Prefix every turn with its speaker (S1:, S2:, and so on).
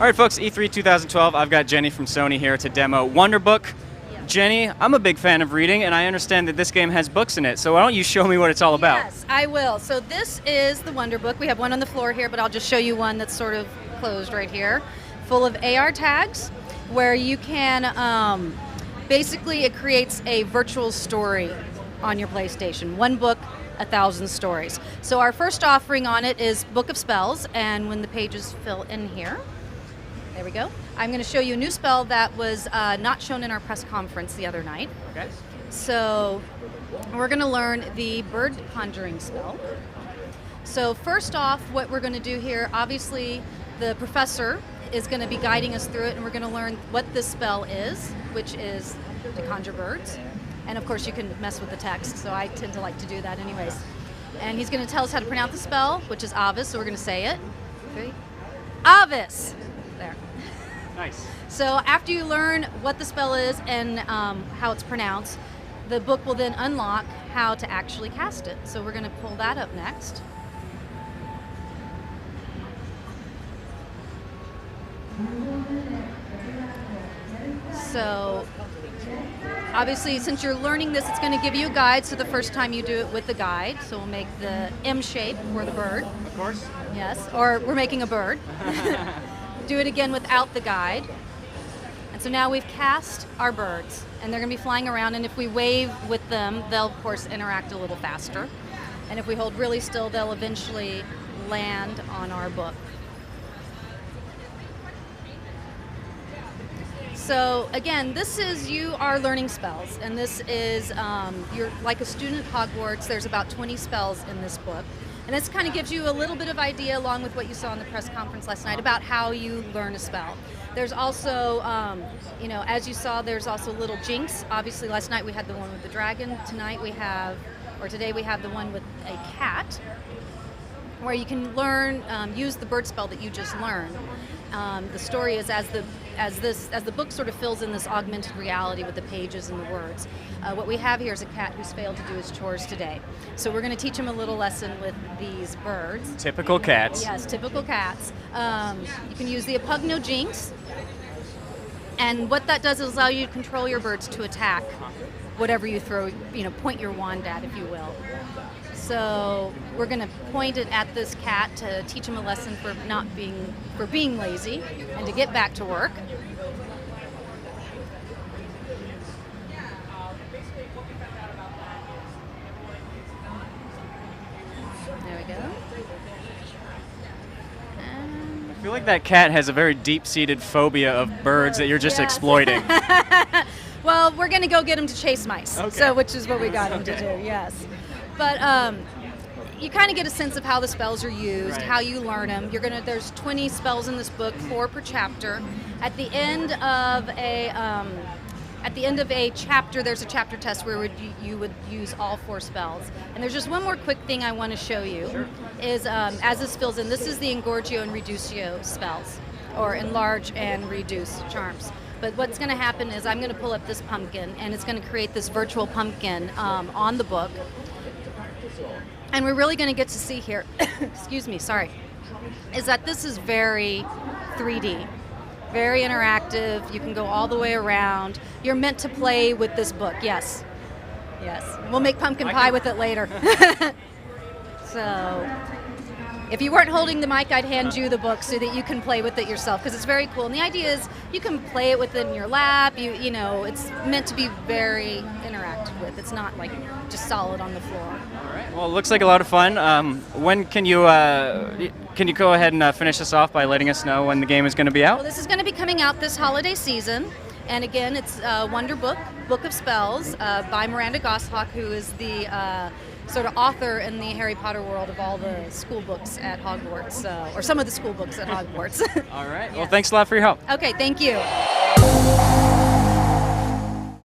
S1: right, folks, E3 2012, I've got Jenny from Sony here to demo Wonderbook. Jenny, I'm a big fan of reading, and I understand that this game has books in it, so why don't you show me what it's all about?
S2: Yes, I will. So this is the Wonderbook. We have one on the floor here, but I'll just show you one that's sort of closed right here, full of AR tags, where you can, basically it creates a virtual story on your PlayStation. One book, 1,000 stories. So our first offering on it is Book of Spells, and when the pages fill in here, there we go. I'm going to show you a new spell that was not shown in our press conference the other night.
S1: Okay.
S2: So we're going to learn the bird conjuring spell. So first off, what we're going to do here, obviously the professor is going to be guiding us through it, and we're going to learn what this spell is, which is to conjure birds. And of course you can mess with the text, so I tend to like to do that anyways. And he's going to tell us how to pronounce the spell, which is Avis, so we're going to say it. 3. Avis! There.
S1: Nice.
S2: So after you learn what the spell is and how it's pronounced, the book will then unlock how to actually cast it. So we're going to pull that up next. So obviously, since you're learning this, it's going to give you a guide. So the first time you do it with the guide, so we'll make the M shape for the bird.
S1: Of course.
S2: Yes, or we're making a bird. Do it again without the guide. And so now we've cast our birds, and they're going to be flying around, and if we wave with them, they'll of course interact a little faster. And if we hold really still, they'll eventually land on our book. So again, you are learning spells, and this is, you're like a student at Hogwarts. There's about 20 spells in this book. And this kind of gives you a little bit of idea, along with what you saw in the press conference last night, about how you learn a spell. There's also, as you saw, there's also little jinx. Obviously, last night we had the one with the dragon. Today we have the one with a cat, where you can learn, use the bird spell that you just learned. The story is as the book sort of fills in this augmented reality with the pages and the words. What we have here is a cat who's failed to do his chores today. So we're going to teach him a little lesson with these birds.
S1: Typical cats.
S2: Yes, typical cats. You can use the Apugno Jinx, and what that does is allow you to control your birds to attack whatever you throw, point your wand at, if you will. So we're going to point it at this cat to teach him a lesson for being lazy and to get back to work. There we go. And
S1: I feel like that cat has a very deep-seated phobia of birds that you're just exploiting.
S2: Well, we're going to go get him to chase mice,
S1: Okay.
S2: which is what we got him to do, yes. But you kind of get a sense of how the spells are used, how you learn them. There's 20 spells in this book, 4 per chapter. At the end of a chapter, there's a chapter test where you would use all 4 spells. And there's just one more quick thing I want to show you.
S1: Sure.
S2: Is as this fills in, this is the Engorgio and Reducio spells, or enlarge and reduce charms. But what's going to happen is I'm going to pull up this pumpkin, and it's going to create this virtual pumpkin on the book. And we're really going to get to see here, excuse me, sorry, is that this is very 3D, very interactive. You can go all the way around. You're meant to play with this book, yes. Yes, we'll make pumpkin pie with it later. So if you weren't holding the mic, I'd hand you the book so that you can play with it yourself, because it's very cool. And the idea is you can play it with it in your lap. It's meant to be very interactive with. It's not like just solid on the floor.
S1: All right. Well, it looks like a lot of fun. When can you go ahead and finish this off by letting us know when the game is going to be out?
S2: Well, this is going to be coming out this holiday season. And again, it's Wonderbook, Book of Spells, by Miranda Goshawk, who is the sort of author in the Harry Potter world of all the school books at Hogwarts, or some of the school books at Hogwarts.
S1: All right. Well, thanks a lot for your help.
S2: Okay, thank you.